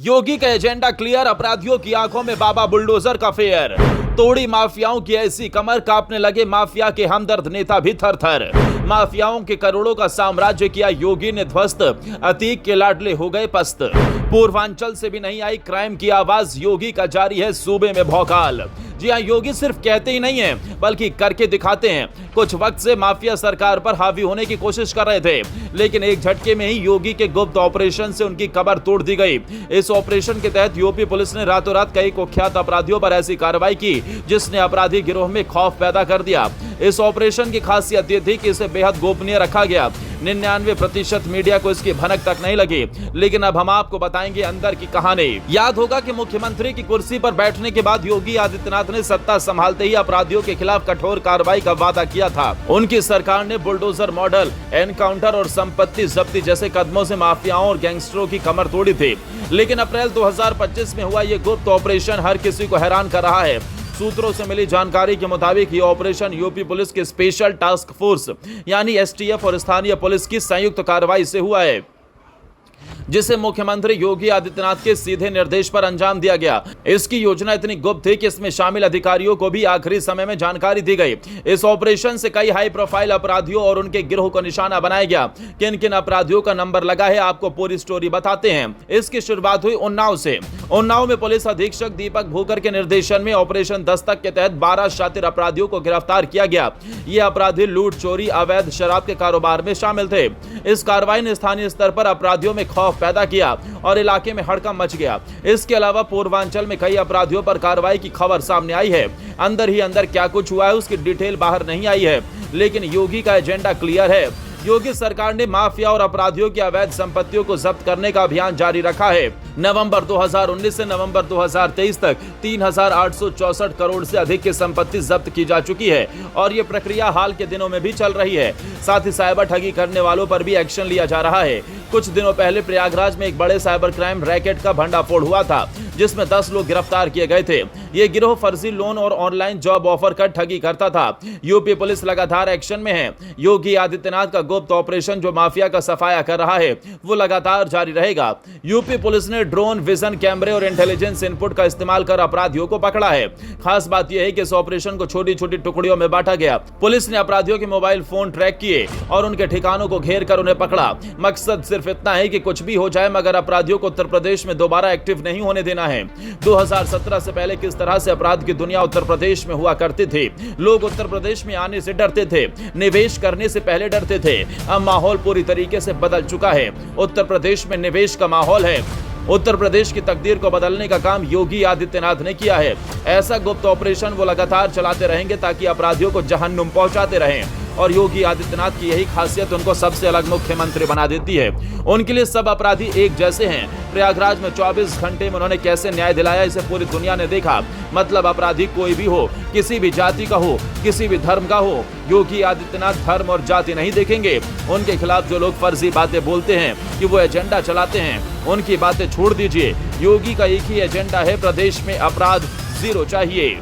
योगी का agenda clear, अपराधियों की आंखों में बाबा बुलडोजर का फेयर। तोड़ी माफियाओं की ऐसी कमर, कांपने लगे माफिया के हमदर्द नेता भी थर थर। माफियाओं के करोड़ों का साम्राज्य किया योगी ने ध्वस्त, अतीक के लाडले हो गए पस्त। पूर्वांचल से भी नहीं आई क्राइम की आवाज, योगी का जारी है सूबे में भौकाल। जी हां, योगी सिर्फ कहते ही नहीं है बल्कि करके दिखाते हैं। कुछ वक्त से माफिया सरकार पर हावी होने की कोशिश कर रहे थे, लेकिन एक झटके में ही योगी के गुप्त ऑपरेशन से उनकी कमर तोड़ दी गई। इस ऑपरेशन के तहत यूपी पुलिस ने रातों रात कई कुख्यात अपराधियों पर ऐसी कार्रवाई की जिसने अपराधी गिरोह में खौफ पैदा कर दिया। इस ऑपरेशन की खासियत यह थी कि इसे बेहद गोपनीय रखा गया। 99% मीडिया को इसकी भनक तक नहीं लगी, लेकिन अब हम आपको बताएंगे अंदर की कहानी। याद होगा कि मुख्यमंत्री की कुर्सी पर बैठने के बाद योगी आदित्यनाथ ने सत्ता संभालते ही अपराधियों के खिलाफ कठोर कार्रवाई का वादा किया था। उनकी सरकार ने बुलडोजर मॉडल, एनकाउंटर और संपत्ति जब्ती जैसे कदमों से माफियाओं और गैंगस्टरों की कमर तोड़ी थी। लेकिन अप्रैल 2025 में हुआ ये गुप्त ऑपरेशन हर किसी को हैरान कर रहा है। सूत्रों से मिली जानकारी के मुताबिक ये ऑपरेशन यूपी पुलिस की स्पेशल टास्क फोर्स यानी एसटीएफ और स्थानीय पुलिस की संयुक्त कार्रवाई से हुआ है, जिसे मुख्यमंत्री योगी आदित्यनाथ के सीधे निर्देश पर अंजाम दिया गया। इसकी योजना इतनी गुप्त थी कि इसमें शामिल अधिकारियों को भी आखिरी समय में जानकारी दी गई। इस ऑपरेशन से कई हाई प्रोफाइल अपराधियों और उनके गिरोह को निशाना बनाया गया। किन किन अपराधियों का नंबर लगा है, आपको पूरी स्टोरी बताते हैं। इसकी शुरुआत हुई उन्नाव से। उन्नाव में पुलिस अधीक्षक दीपक भूकर के निर्देशन में ऑपरेशन दस्तक के तहत 12 शातिर अपराधियों को गिरफ्तार किया गया। ये अपराधी लूट, चोरी, अवैध शराब के कारोबार में शामिल थे। इस कार्रवाई ने स्थानीय स्तर पर अपराधियों में खौफ पैदा किया और इलाके में हड़कंप मच गया। इसके अलावा पूर्वांचल में कई अपराधियों पर कार्रवाई की खबर सामने आई है। अंदर ही अंदर क्या कुछ हुआ है उसकी डिटेल बाहर नहीं आई है, लेकिन योगी का एजेंडा क्लियर है। योगी सरकार ने माफिया और अपराधियों की अवैध संपत्तियों को जब्त करने का अभियान जारी रखा है। नवंबर 2019 से नवंबर 2023 तक 3864 करोड़ से अधिक की संपत्ति जब्त की जा चुकी है और ये प्रक्रिया हाल के दिनों में भी चल रही है। साथ ही साइबर ठगी करने वालों पर भी एक्शन लिया जा रहा है। कुछ दिनों पहले प्रयागराज में एक बड़े साइबर क्राइम रैकेट का भंडाफोड़ हुआ था, जिसमें 10 लोग गिरफ्तार किए गए थे। ये गिरोह फर्जी लोन और ऑनलाइन जॉब ऑफर कर ठगी करता था। यूपी पुलिस लगातार एक्शन में है। योगी आदित्यनाथ का गुप्त ऑपरेशन जो माफिया का सफाया कर रहा है वो लगातार जारी रहेगा। यूपी पुलिस ने ड्रोन, विजन कैमरे और इंटेलिजेंस इनपुट का इस्तेमाल कर अपराधियों को पकड़ा है। खास बात यह है कि इस ऑपरेशन को छोटी छोटी टुकड़ियों में बांटा गया। पुलिस ने अपराधियों के मोबाइल फोन ट्रैक किए और उनके ठिकानों को घेर कर उन्हें पकड़ा। मकसद सिर्फ इतना है कि कुछ भी हो जाए मगर अपराधियों को उत्तर प्रदेश में दोबारा एक्टिव नहीं होने देना है। 2017 से पहले किस तरह से अपराध की दुनिया उत्तर प्रदेश में हुआ करती थी। लोग उत्तर प्रदेश में आने से डरते थे, निवेश करने से पहले डरते थे। अब माहौल पूरी तरीके से बदल चुका है। उत्तर प्रदेश में निवेश का माहौल है। उत्तर प्रदेश की तकदीर को बदलने का काम योगी आदित्यनाथ ने किया है। ऐसा गुप्त ऑपरेशन वो लगातार चलाते रहेंगे ताकि अपराधियों को जहन्नुम पहुंचाते रहें। और योगी आदित्यनाथ की यही खासियत उनको सबसे अलग मुख्यमंत्री बना देती है। उनके लिए सब अपराधी एक जैसे हैं। प्रयागराज में 24 घंटे में उन्होंने कैसे न्याय दिलाया इसे पूरी दुनिया ने देखा। मतलब अपराधी कोई भी हो, किसी भी जाति का हो, किसी भी धर्म का हो, योगी आदित्यनाथ धर्म और जाति नहीं देखेंगे। उनके खिलाफ जो लोग फर्जी बातें बोलते हैं कि वो एजेंडा चलाते हैं, उनकी बातें छोड़ दीजिए। योगी का एक ही एजेंडा है, प्रदेश में अपराध जीरो चाहिए।